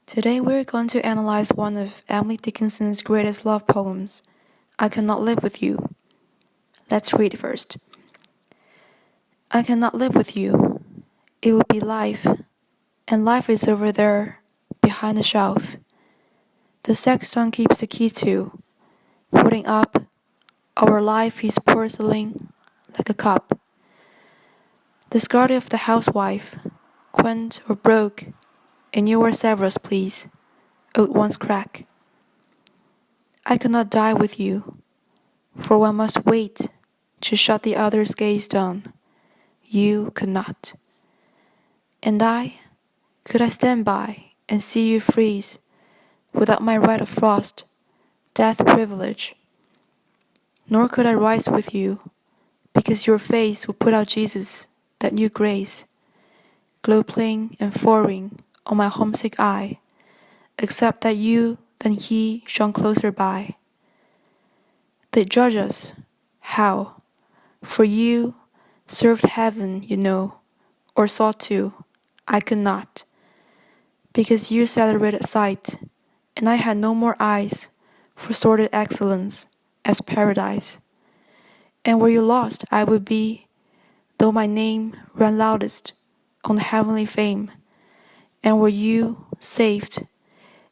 Today we're going to analyze one of Emily Dickinson's greatest love poems, I Cannot Live With You. Let's read first. I cannot live with you. It would be life, and life is over there, behind the shelf. The sexton keeps the key to, putting up our life is porcelain like a cup. Discarded of the housewife, quaint or broke, in your Severus, please, old one's crack. I could not die with you, for one must wait to shut the other's gaze down. You could not. And could I stand by and see you freeze, without my right of frost, death privilege? Nor could I rise with you, because your face would put out Jesus, that new grace, glow plain and foreign on my homesick eye, except that you than he shone closer by. They judge us, how? For you served heaven, you know, or sought to, I could not, because you celebrated sight, and I had no more eyes for sordid excellence as paradise. And were you lost, I would be, though my name ran loudest on heavenly fame. And were you saved,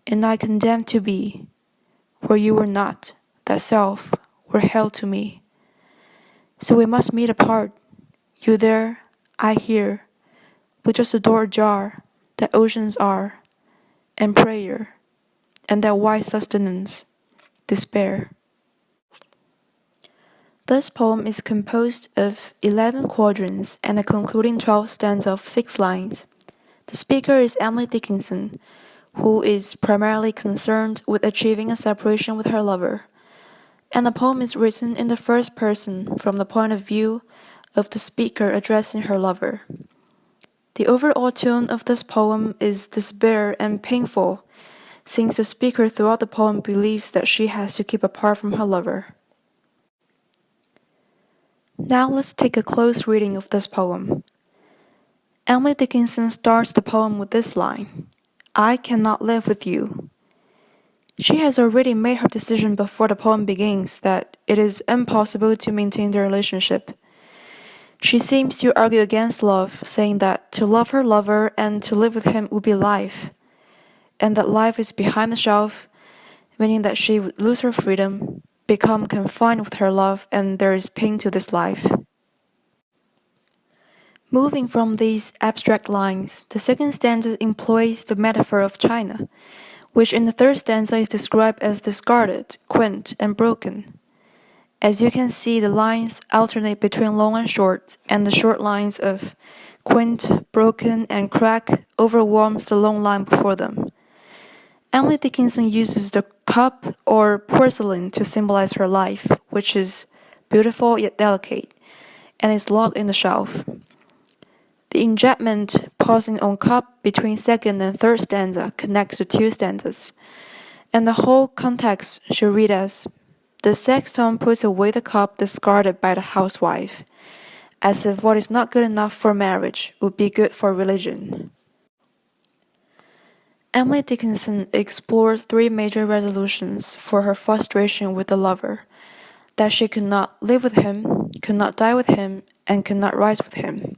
and I condemned to be, where you were not, that self were held to me. So we must meet apart, you there, I here, with just a door ajar that oceans are, and prayer, and that wide sustenance, despair. This poem is composed of 11 quadrants and a concluding 12 stanzas of 6 lines. The speaker is Emily Dickinson, who is primarily concerned with achieving a separation with her lover, and the poem is written in the first person from the point of view of the speaker addressing her lover. The overall tone of this poem is despair and painful, since the speaker throughout the poem believes that she has to keep apart from her lover. Now let's take a close reading of this poem. Emily Dickinson starts the poem with this line, I cannot live with you. She has already made her decision before the poem begins that it is impossible to maintain the relationship. She seems to argue against love, saying that to love her lover and to live with him would be life, and that life is behind the shelf, meaning that she would lose her freedom, become confined with her love, and there is pain to this life. Moving from these abstract lines, the second stanza employs the metaphor of China, which in the third stanza is described as discarded, quaint, and broken. As you can see, the lines alternate between long and short, and the short lines of quaint, broken, and crack overwhelms the long line before them. Emily Dickinson uses the cup or porcelain to symbolize her life, which is beautiful yet delicate, and is locked in the shelf. The injectment pausing on cup between second and third stanza connects the two stanzas, and the whole context should read as, the sexton puts away the cup discarded by the housewife, as if what is not good enough for marriage would be good for religion. Emily Dickinson explored 3 major resolutions for her frustration with the lover, that she could not live with him, could not die with him, and could not rise with him.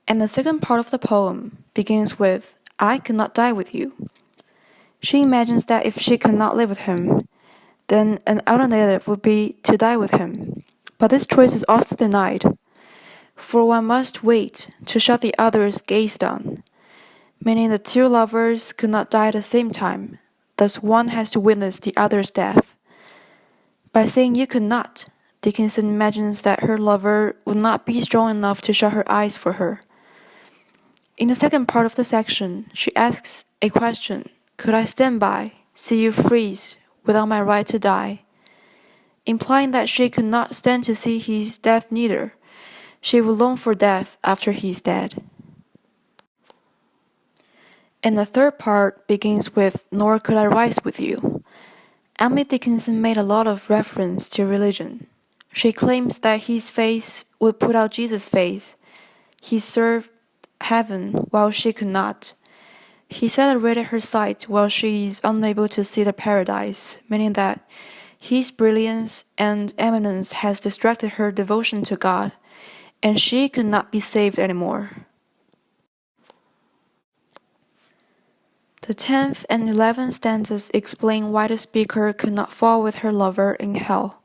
And the second part of the poem begins with, I cannot die with you. She imagines that if she cannot live with him, then an alternative would be to die with him. But this choice is also denied, for one must wait to shut the other's gaze down, meaning the two lovers could not die at the same time, thus one has to witness the other's death. By saying you could not, Dickinson imagines that her lover would not be strong enough to shut her eyes for her. In the second part of the section, she asks a question, could I stand by, see you freeze, without my right to die? Implying that she could not stand to see his death neither. She would long for death after he is dead. And the third part begins with, nor could I rise with you. Emily Dickinson made a lot of reference to religion. She claims that his face would put out Jesus' face. He served heaven while she could not. He celebrated her sight while she is unable to see the paradise, meaning that his brilliance and eminence has distracted her devotion to God, and she could not be saved anymore. The 10th and 11th stanzas explain why the speaker could not fall with her lover in hell.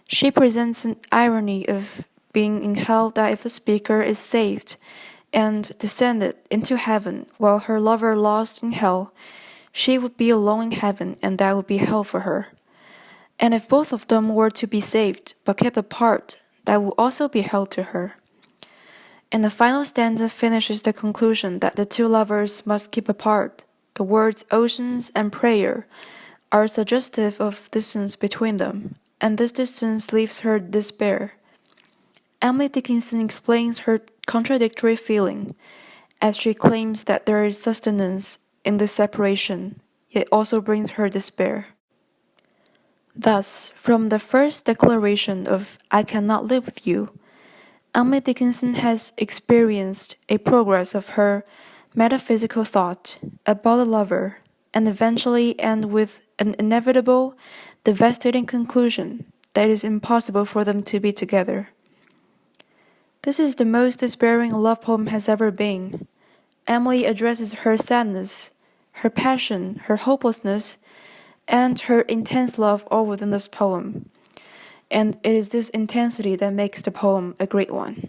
She presents an irony of being in hell that if the speaker is saved and descended into heaven while her lover lost in hell, she would be alone in heaven and that would be hell for her. And if both of them were to be saved but kept apart, that would also be hell to her. And the final stanza finishes the conclusion that the two lovers must keep apart. The words oceans and prayer are suggestive of distance between them, and this distance leaves her despair. Emily Dickinson explains her contradictory feeling as she claims that there is sustenance in this separation, yet also brings her despair. Thus, from the first declaration of I cannot live with you, Emily Dickinson has experienced a progress of her metaphysical thought about the lover and eventually end with an inevitable, devastating conclusion that it is impossible for them to be together. This is the most despairing a love poem has ever been. Emily addresses her sadness, her passion, her hopelessness, and her intense love all within this poem. And it is this intensity that makes the poem a great one.